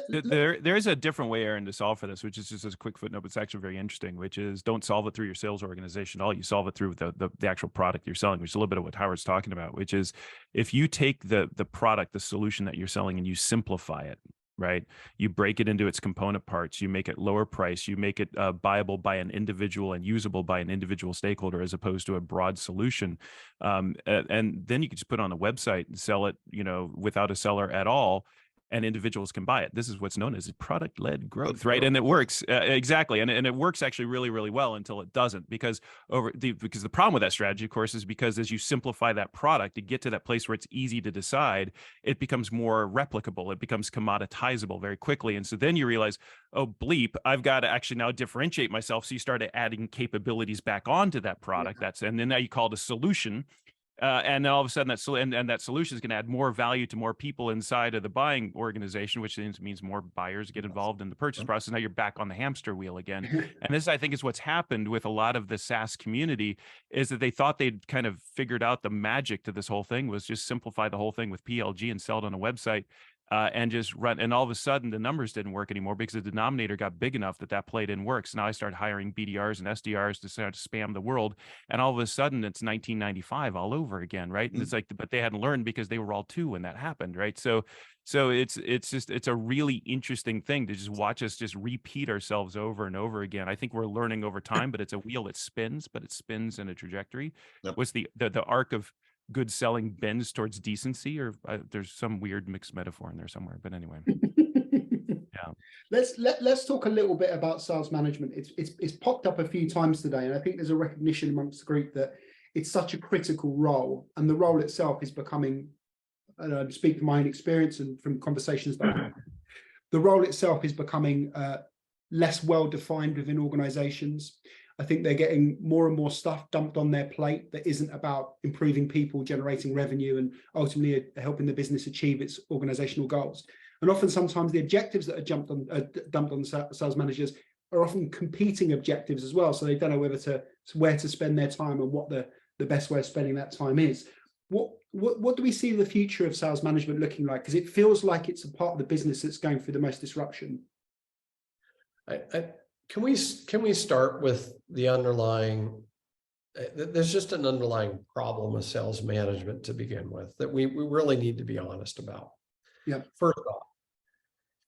There is a different way, Aaron, to solve for this, which is just a quick footnote, but it's actually very interesting, which is don't solve it through your sales organization at all. You solve it through the actual product you're selling, which is a little bit of what Howard's talking about, which is if you take the product, the solution that you're selling, and you simplify it, right? You break it into its component parts, you make it lower price, you make it buyable by an individual and usable by an individual stakeholder, as opposed to a broad solution. And then you can just put it on a website and sell it, without a seller at all, and individuals can buy it. This is what's known as product-led growth, right? And it works exactly, and it works actually really, really well until it doesn't, because the problem with that strategy, of course, is because as you simplify that product to get to that place where it's easy to decide, it becomes more replicable, it becomes commoditizable very quickly, and so then you realize, oh bleep, I've got to actually now differentiate myself. So you started adding capabilities back onto that product. And then now you call it a solution. And then all of a sudden that solution is going to add more value to more people inside of the buying organization, which means more buyers get involved in the purchase process. Now you're back on the hamster wheel again. And this, I think, is what's happened with a lot of the SaaS community, is that they thought they'd kind of figured out the magic to this whole thing was just simplify the whole thing with PLG and sell it on a website. And just run, and all of a sudden the numbers didn't work anymore because the denominator got big enough that play didn't work. So now I started hiring BDRs and SDRs to start to spam the world, and all of a sudden it's 1995 all over again, right? And it's like, but they hadn't learned because they were all 2 when that happened, right? So it's a really interesting thing to just watch us just repeat ourselves over and over again. I think we're learning over time, but it's a wheel that spins, but it spins in a trajectory. What's the arc of good selling bends towards decency, or there's some weird mixed metaphor in there somewhere, but anyway. Let's talk a little bit about sales management. It's popped up a few times today, and I think there's a recognition amongst the group that it's such a critical role, and the role itself is becoming, I speak from my own experience and from conversations that I've had, the role itself is becoming less well defined within organizations. I think they're getting more and more stuff dumped on their plate that isn't about improving people, generating revenue, and ultimately helping the business achieve its organizational goals. And often, sometimes the objectives that are dumped on sales managers are often competing objectives as well. So they don't know where to spend their time and what the best way of spending that time is. What do we see the future of sales management looking like? Because it feels like it's a part of the business that's going through the most disruption. Can we start with the underlying? There's just an underlying problem with sales management to begin with that we really need to be honest about. Yeah. First off,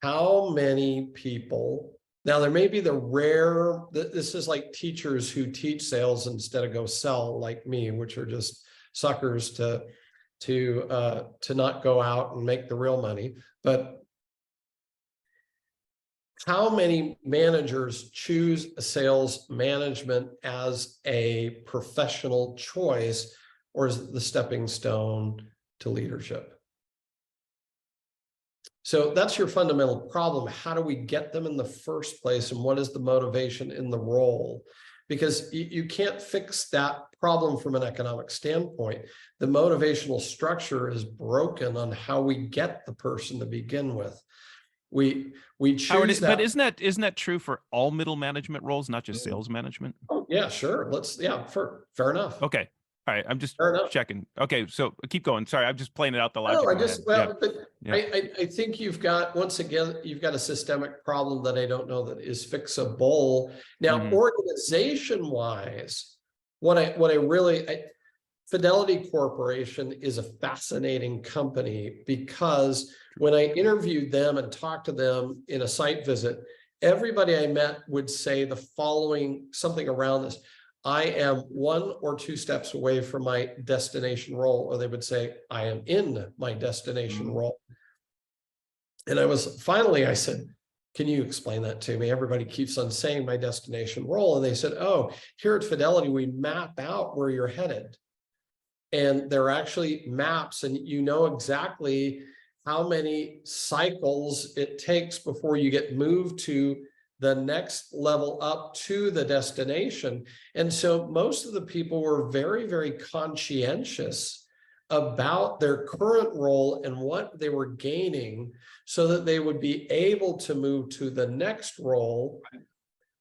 how many people Now, there may be the rare, this is like teachers who teach sales instead of go sell, like me, which are just suckers to not go out and make the real money. But how many managers choose sales management as a professional choice, or is it the stepping stone to leadership? So that's your fundamental problem. How do we get them in the first place? And what is the motivation in the role? Because you can't fix that problem from an economic standpoint. The motivational structure is broken on how we get the person to begin with. We choose Howard, that. but isn't that true for all middle management roles, not just sales management? Oh, yeah, sure. Fair enough. Okay. All right. I'm just Fair enough. checking. Okay. So keep going. Sorry. I'm just playing it out the logic. I think you've got, once again, you've got a systemic problem that I don't know that is fixable. Now, organization wise, Fidelity Corporation is a fascinating company because when I interviewed them and talked to them in a site visit, everybody I met would say the following, something around this: I am 1 or 2 steps away from my destination role, or they would say, I am in my destination role. And I said, can you explain that to me? Everybody keeps on saying my destination role. And they said, oh, here at Fidelity, we map out where you're headed. And there are actually maps, and you know exactly how many cycles it takes before you get moved to the next level up to the destination. And so most of the people were very, very conscientious about their current role and what they were gaining so that they would be able to move to the next role.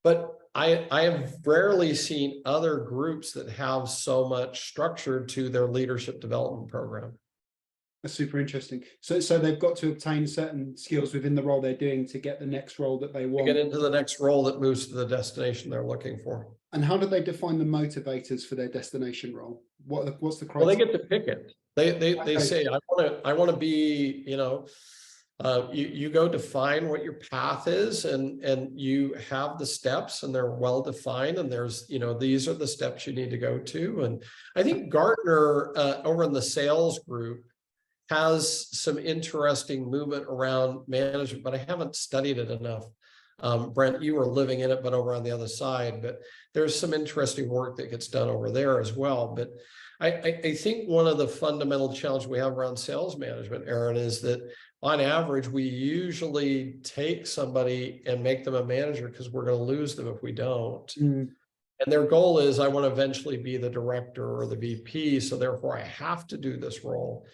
But I have rarely seen other groups that have so much structure to their leadership development program. That's super interesting. So they've got to obtain certain skills within the role they're doing to get the next role that they want. Get into the next role that moves to the destination they're looking for. And how do they define the motivators for their destination role? What's the criteria? Well, they get to pick it. They say, I want to be, you go define what your path is, and you have the steps, and they're well defined, and there's, these are the steps you need to go to. And I think Gartner over in the sales group has some interesting movement around management, but I haven't studied it enough. Brent, you were living in it, but over on the other side. But there's some interesting work that gets done over there as well. But I think one of the fundamental challenges we have around sales management, Aaron, is that on average, we usually take somebody and make them a manager because we're going to lose them if we don't. And their goal is, I want to eventually be the director or the VP, so therefore I have to do this role.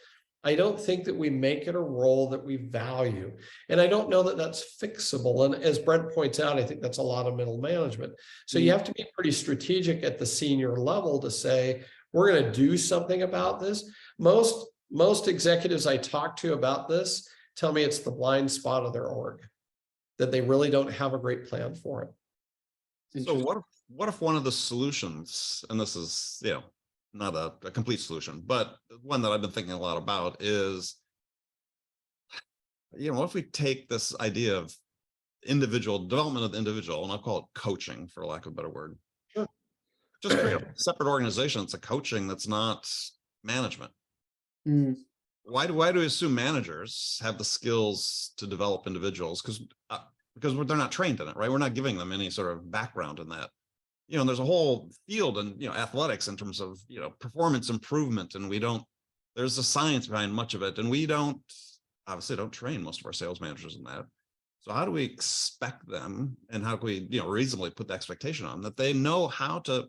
I don't think that we make it a role that we value. And I don't know that that's fixable. And as Brent points out, I think that's a lot of middle management. So you have to be pretty strategic at the senior level to say, we're going to do something about this. Most executives I talk to about this tell me it's the blind spot of their org, that they really don't have a great plan for it. So what if one of the solutions, and this is, not a complete solution, but one that I've been thinking a lot about is, what if we take this idea of individual development of the individual, and I'll call it coaching for lack of a better word. Sure. Just create a separate organization. It's a coaching that's not management. Why do we assume managers have the skills to develop individuals? Because they're not trained in it, right? We're not giving them any sort of background in that. There's a whole field in, athletics in terms of, performance improvement. And there's a science behind much of it. And we obviously don't train most of our sales managers in that. So how do we expect them, and how can we, reasonably put the expectation on that they know how to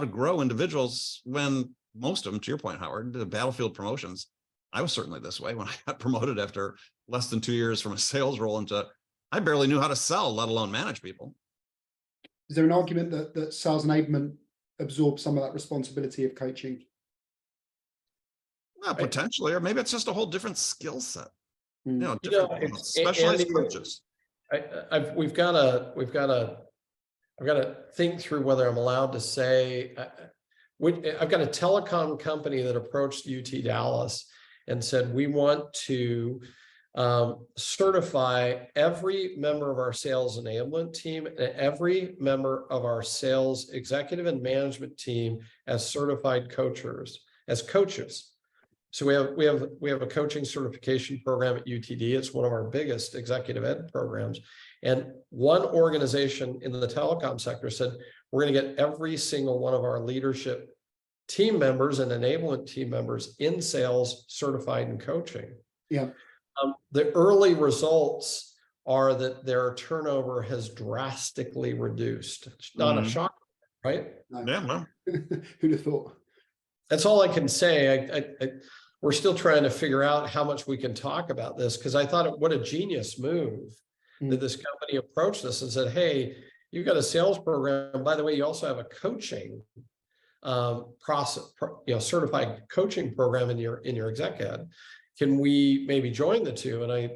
grow individuals when most of them, to your point, Howard, the battlefield promotions. I was certainly this way when I got promoted after less than 2 years from a sales role into, I barely knew how to sell, let alone manage people. Is there an argument that sales enablement absorbs some of that responsibility of coaching? Well, potentially, or maybe it's just a whole different skill set. Andy, Specialized coaches. I've got to think through whether I'm allowed to say. I've got a telecom company that approached UT Dallas and said, we want to certify every member of our sales enablement team and every member of our sales executive and management team as certified coaches. So we have a coaching certification program at UTD. It's one of our biggest executive ed programs. And one organization in the telecom sector said, we're going to get every single one of our leadership team members and enablement team members in sales certified in coaching. Yeah. The early results are that their turnover has drastically reduced. It's not a shock, right? No. Yeah, no. Who'd have thought? That's all I can say. We're still trying to figure out how much we can talk about this, because I thought, what a genius move that this company approached this and said, hey, you've got a sales program. By the way, you also have a coaching process, certified coaching program in your exec ed. Can we maybe join the two? And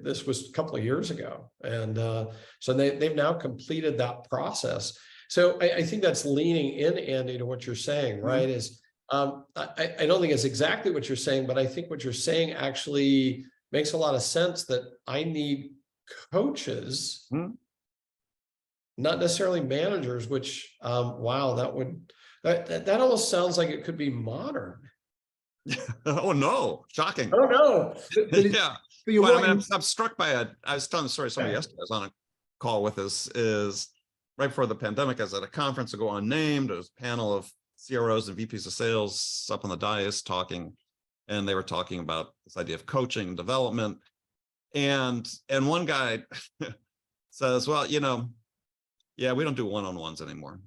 this was a couple of years ago. And so they've now completed that process. So I think that's leaning in, Andy, to what you're saying, right? Is I don't think it's exactly what you're saying, but I think what you're saying actually makes a lot of sense, that I need coaches, not necessarily managers, which, wow, that almost sounds like it could be modern. Oh no, shocking. Oh no. Yeah. But I mean, I'm struck by I was telling the story to somebody yesterday. I was on a call with is right before the pandemic. I was at a conference to go unnamed. There was a panel of CROs and VPs of sales up on the dais talking, and they were talking about this idea of coaching and development. And one guy says, well, yeah, we don't do one-on-ones anymore.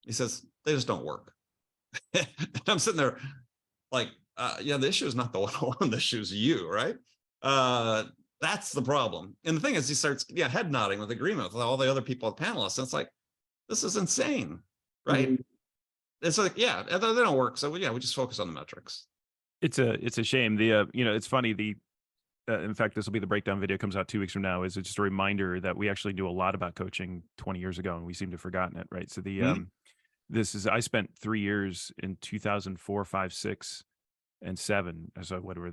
He says, they just don't work. And I'm sitting there like, yeah, the issue is not the one-on-one, the issue is you, right? That's the problem. And the thing is, he starts head nodding with agreement with all the other people at Panelists. And it's like, this is insane, right? It's like, yeah, they don't work. So yeah, we just focus on the metrics. It's a shame. It's funny. In fact, this will be the breakdown video, comes out 2 weeks from now. Is just a reminder that we actually knew a lot about coaching 20 years ago, and we seem to have forgotten it, right? So I spent 3 years in 2004, 5, 6, and 7. So whatever,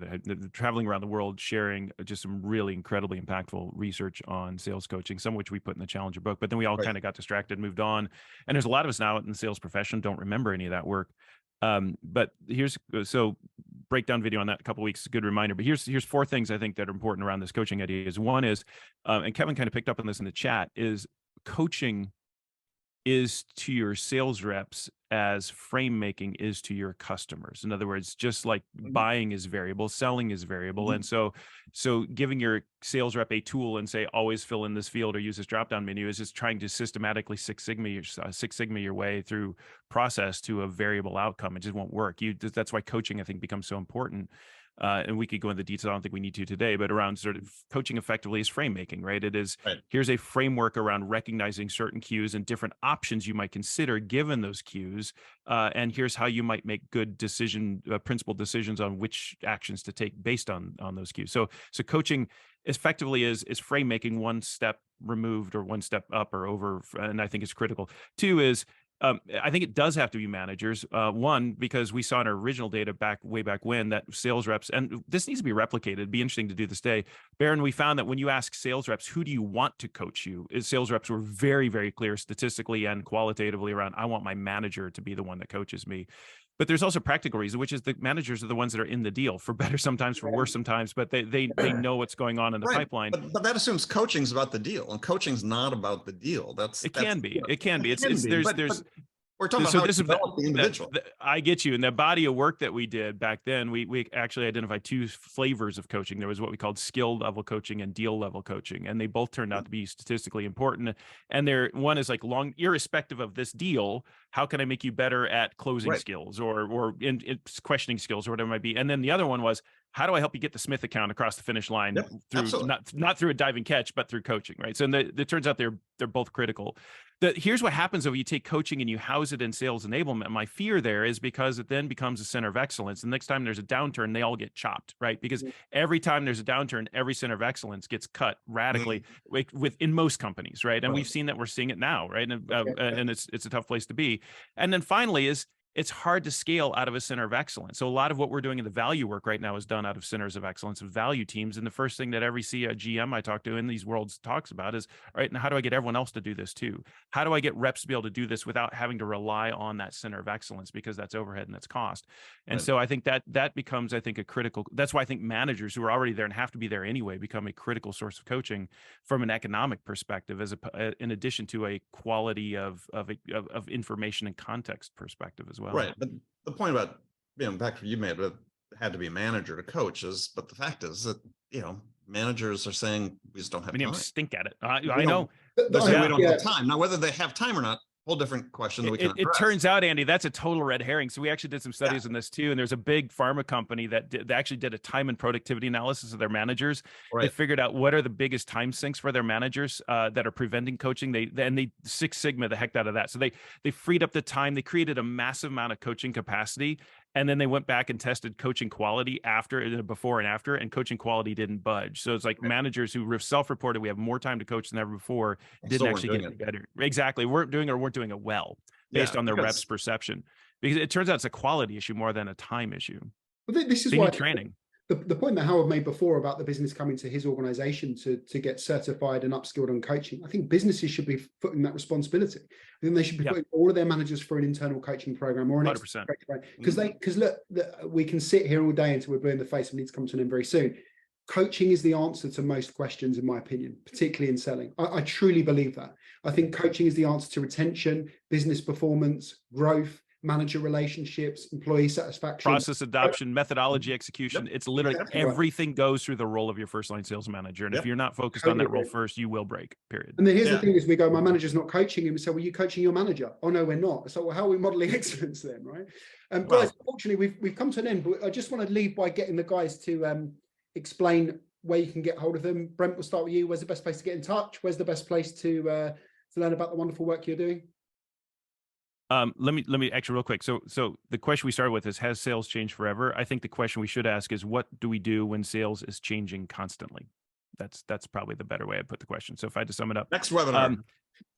traveling around the world, sharing just some really incredibly impactful research on sales coaching, some of which we put in the Challenger book. But then we all kind of got distracted, moved on, and there's a lot of us now in the sales profession don't remember any of that work. But so breakdown video on that in a couple of weeks is a good reminder. But here's 4 things I think that are important around this coaching idea. One is, and Kevin kind of picked up on this in the chat, is coaching is to your sales reps as frame making is to your customers. In other words, just like buying is variable, selling is variable. And so giving your sales rep a tool and say, always fill in this field or use this drop-down menu is just trying to systematically Six Sigma your way through process to a variable outcome. It just won't work. That's why coaching, I think, becomes so important. And we could go into detail. I don't think we need to today, but around sort of coaching effectively is frame making, right? It is, here's a framework around recognizing certain cues and different options you might consider given those cues. And here's how you might make good principled decisions on which actions to take based on those cues. So coaching effectively is frame making one step removed or one step up or over. And I think it's critical. 2 is, I think it does have to be managers. 1, because we saw in our original data way back when that sales reps, and this needs to be replicated. It'd be interesting to do this day. Baron, we found that when you ask sales reps, who do you want to coach you? Sales reps were very, very clear statistically and qualitatively around, I want my manager to be the one that coaches me. But there's also practical reason, which is the managers are the ones that are in the deal, for better sometimes, for worse sometimes, but they know what's going on in the pipeline. But that assumes coaching's about the deal, and coaching's not about the deal. It can be. We're talking about how to develop the individual. I get you. In the body of work that we did back then, we actually identified 2 flavors of coaching. There was what we called skill level coaching and deal level coaching, and they both turned out to be statistically important. And one is like irrespective of this deal, how can I make you better at closing skills or in questioning skills or whatever it might be. And then the other one was, how do I help you get the Smith account across the finish line through not through a diving catch, but through coaching, right? So it turns out they're both critical. Here's what happens if you take coaching and you house it in sales enablement. My fear there is because it then becomes a center of excellence. The next time there's a downturn, they all get chopped, right? Because every time there's a downturn, every center of excellence gets cut radically in most companies, right? And we've seen that, we're seeing it now, right? And it's a tough place to be. And then finally is, it's hard to scale out of a center of excellence. So a lot of what we're doing in the value work right now is done out of centers of excellence and value teams. And the first thing that every GM I talk to in these worlds talks about is, all right, now how do I get everyone else to do this too? How do I get reps to be able to do this without having to rely on that center of excellence, because that's overhead and that's cost. And so I think that becomes, I think, a critical, that's why I think managers who are already there and have to be there anyway become a critical source of coaching from an economic perspective, in addition to a quality of information and context perspective as well. Right. But the point about, back to what you made, it had to be a manager to coach is, but the fact is that, managers are saying we just don't have time. Stink at it. I know. They're saying we don't have time. Now, whether they have time or not, whole different question that we can it turns out, Andy, that's a total red herring. So we actually did some studies on this too. And there's a big pharma company that they actually did a time and productivity analysis of their managers. Right. They figured out what are the biggest time sinks for their managers that are preventing coaching. They Six Sigma the heck out of that. So they freed up the time. They created a massive amount of coaching capacity. And then they went back and tested coaching quality before and after, and coaching quality didn't budge. So it's like managers who self-reported we have more time to coach than ever before didn't actually get better. Exactly. Weren't doing it well based on their reps perception, because it turns out it's a quality issue more than a time issue. Well, this is why training. The point that Howard made before about the business coming to his organization to get certified and upskilled on coaching, I think businesses should be putting that responsibility. I think they should be putting all of their managers through an internal coaching program or an 100%. Because look, we can sit here all day until we're blue in the face and need to come to an end very soon. Coaching is the answer to most questions, in my opinion, particularly in selling. I truly believe that. I think coaching is the answer to retention, business performance, growth, manager relationships, employee satisfaction, process adoption, methodology execution. It's literally everything goes through the role of your first line sales manager. And if you're not focused on that role first, you will break, period. And then here's the thing is we go, my manager's not coaching him. So, well, you coaching your manager? Oh, no, we're not. So, well, how are we modeling excellence then, right? Guys, unfortunately, we've come to an end, but I just want to leave by getting the guys to explain where you can get hold of them. Brent, we'll start with you. Where's the best place to get in touch? Where's the best place to learn about the wonderful work you're doing? Let me actually real quick. So the question we started with is, has sales changed forever? I think the question we should ask is, what do we do when sales is changing constantly? That's probably the better way I put the question. So if I had to sum it up, next webinar.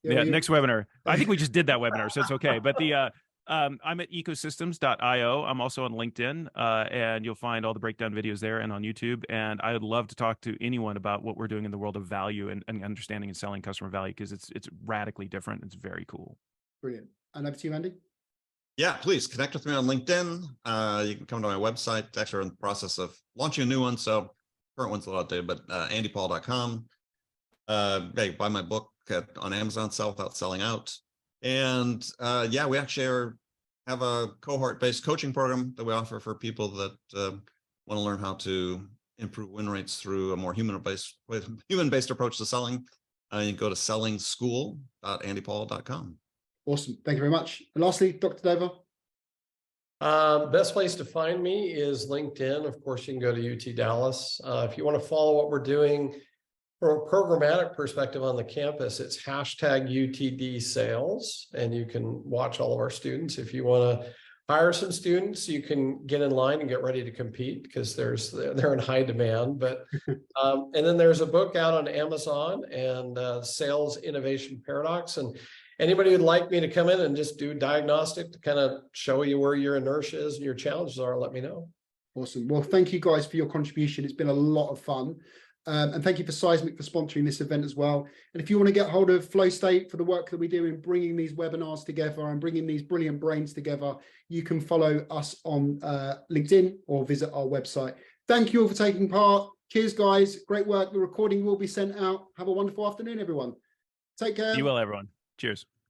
Next webinar. I think we just did that webinar, so it's okay. But I'm at ecosystems.io. I'm also on LinkedIn, and you'll find all the breakdown videos there and on YouTube. And I would love to talk to anyone about what we're doing in the world of value and understanding and selling customer value, because it's radically different. It's very cool. Brilliant. And over to you, Andy. Yeah, please connect with me on LinkedIn. You can come to my website. Actually, we're in the process of launching a new one, so current one's a lot outdated, but andypaul.com. Buy my book on Amazon, Sell Without Selling Out. And we actually have a cohort-based coaching program that we offer for people that want to learn how to improve win rates through a more human-based approach to selling. You can go to sellingschool.andypaul.com. Awesome. Thank you very much. And lastly, Dr. Dover. Best place to find me is LinkedIn. Of course, you can go to UT Dallas. If you want to follow what we're doing from a programmatic perspective on the campus, it's #UTD sales. And you can watch all of our students. If you want to hire some students, you can get in line and get ready to compete, because they're in high demand. But and then there's a book out on Amazon, and Sales Innovation Paradox. And anybody who'd like me to come in and just do diagnostic to kind of show you where your inertia is and your challenges are, let me know. Awesome. Well, thank you guys for your contribution. It's been a lot of fun. And thank you for Seismic for sponsoring this event as well. And if you want to get hold of Flow State for the work that we do in bringing these webinars together and bringing these brilliant brains together, you can follow us on LinkedIn or visit our website. Thank you all for taking part. Cheers, guys. Great work. The recording will be sent out. Have a wonderful afternoon, everyone. Take care. You will, everyone. Cheers.